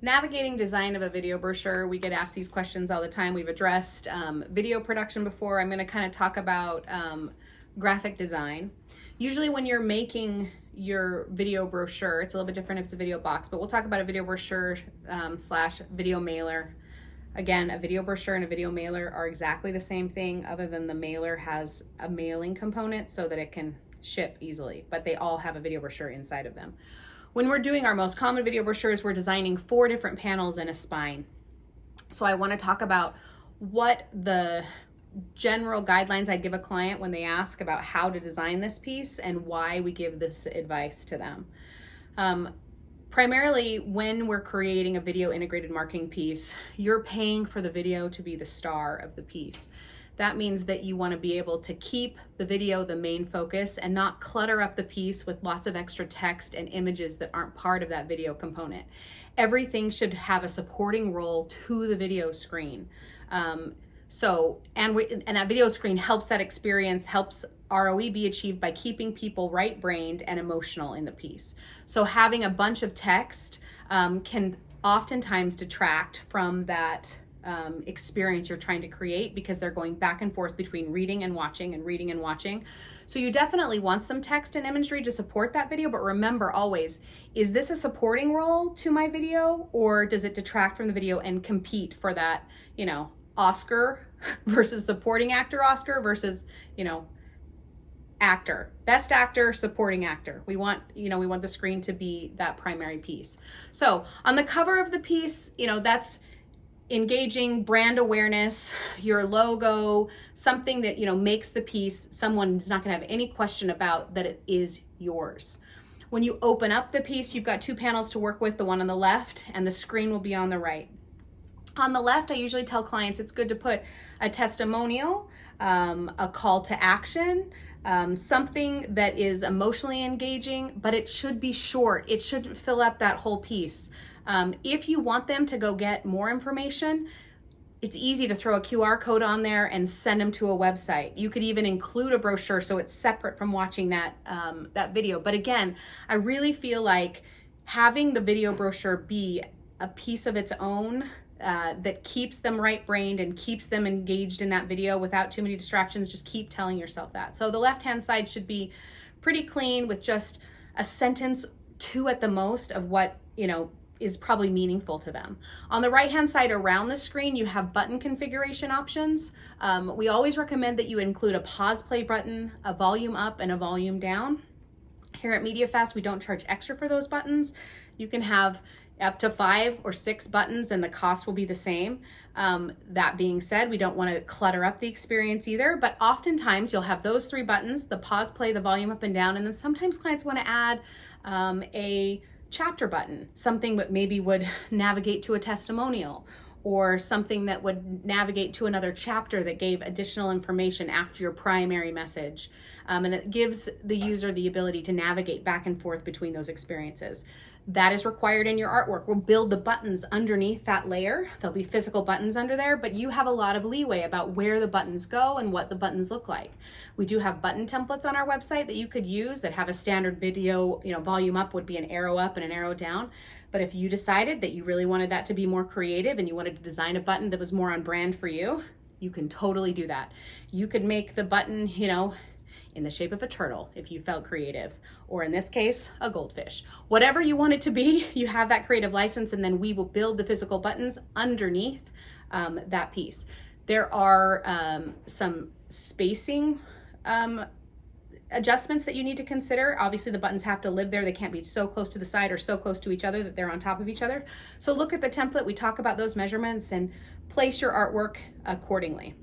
Navigating design of a video brochure, we get asked these questions all the time. We've addressed video production before. I'm going to kind of talk about graphic design. Usually when you're making your video brochure, it's a little bit different if it's a video box, but we'll talk about a video brochure slash video mailer. Again, a video brochure and a video mailer are exactly the same thing, other than the mailer has a mailing component so that it can ship easily, but they all have a video brochure inside of them. When we're doing our most common video brochures, we're designing 4 different panels and a spine. So I want to talk about what the general guidelines I give a client when they ask about how to design this piece and why we give this advice to them. Primarily, when we're creating a video integrated marketing piece, you're paying for the video to be the star of the piece. That means that you want to be able to keep the video the main focus and not clutter up the piece with lots of extra text and images that aren't part of that video component. Everything should have a supporting role to the video screen. And that video screen helps that experience, helps ROE be achieved by keeping people right-brained and emotional in the piece. So having a bunch of text can oftentimes detract from that experience you're trying to create, because they're going back and forth between reading and watching and reading and watching. So you definitely want some text and imagery to support that video, but remember always, is this a supporting role to my video, or does it detract from the video and compete for that, Oscar versus supporting actor Oscar versus, actor, best actor, supporting actor. We want the screen to be that primary piece. So on the cover of the piece, that's engaging brand awareness, your logo, something that makes the piece someone's not going to have any question about that it is yours. When you open up the piece, you've got 2 panels to work with, the one on the left and the screen will be on the right. On the left, I usually tell clients it's good to put a testimonial, a call to action, something that is emotionally engaging, but it should be short. It shouldn't fill up that whole piece. If you want them to go get more information, it's easy to throw a QR code on there and send them to a website. You could even include a brochure so it's separate from watching that video. But again, I really feel like having the video brochure be a piece of its own that keeps them right-brained and keeps them engaged in that video without too many distractions. Just keep telling yourself that. So the left-hand side should be pretty clean with just a sentence, 2 at the most, of what, is probably meaningful to them. On the right-hand side around the screen, you have button configuration options. We always recommend that you include a pause play button, a volume up, and a volume down. Here at MediaFast, we don't charge extra for those buttons. You can have up to 5 or 6 buttons and the cost will be the same. That being said, we don't want to clutter up the experience either, but oftentimes you'll have those 3 buttons, the pause play, the volume up and down, and then sometimes clients want to add a chapter button, something that maybe would navigate to a testimonial, or something that would navigate to another chapter that gave additional information after your primary message. And it gives the user the ability to navigate back and forth between those experiences. That is required in your artwork. We'll build the buttons underneath that layer. There'll be physical buttons under there, but you have a lot of leeway about where the buttons go and what the buttons look like. We do have button templates on our website that you could use that have a standard video, volume up would be an arrow up and an arrow down. But if you decided that you really wanted that to be more creative and you wanted to design a button that was more on brand for you, you can totally do that. You could make the button, in the shape of a turtle if you felt creative, or in this case, a goldfish. Whatever you want it to be, you have that creative license, and then we will build the physical buttons underneath that piece. There are some spacing adjustments that you need to consider. Obviously, the buttons have to live there. They can't be so close to the side or so close to each other that they're on top of each other. So look at the template. We talk about those measurements and place your artwork accordingly.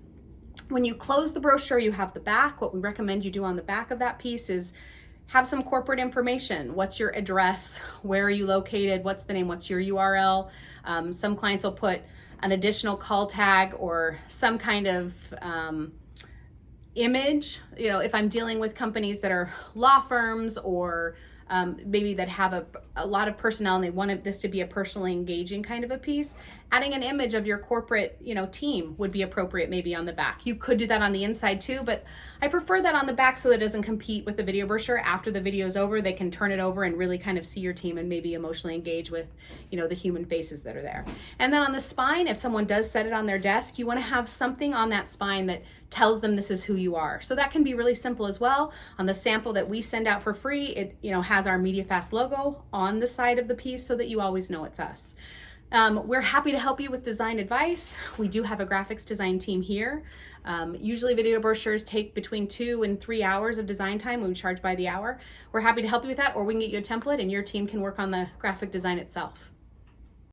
When you close the brochure, you have the back. What we recommend you do on the back of that piece is have some corporate information. What's your address? Where are you located? What's the name? What's your URL? Some clients will put an additional call tag or some kind of image. If I'm dealing with companies that are law firms or maybe that have a lot of personnel and they want this to be a personally engaging kind of a piece, adding an image of your corporate, team would be appropriate maybe on the back. You could do that on the inside too, but I prefer that on the back so that it doesn't compete with the video brochure. After the video is over, they can turn it over and really kind of see your team and maybe emotionally engage with, the human faces that are there. And then on the spine, if someone does set it on their desk, you want to have something on that spine that tells them this is who you are. So that can be really simple as well. On the sample that we send out for free, it has our MediaFast logo on the side of the piece so that you always know it's us. We're happy to help you with design advice. We do have a graphics design team here. Usually video brochures take between 2 and 3 hours of design time. We charge by the hour. We're happy to help you with that, or we can get you a template and your team can work on the graphic design itself.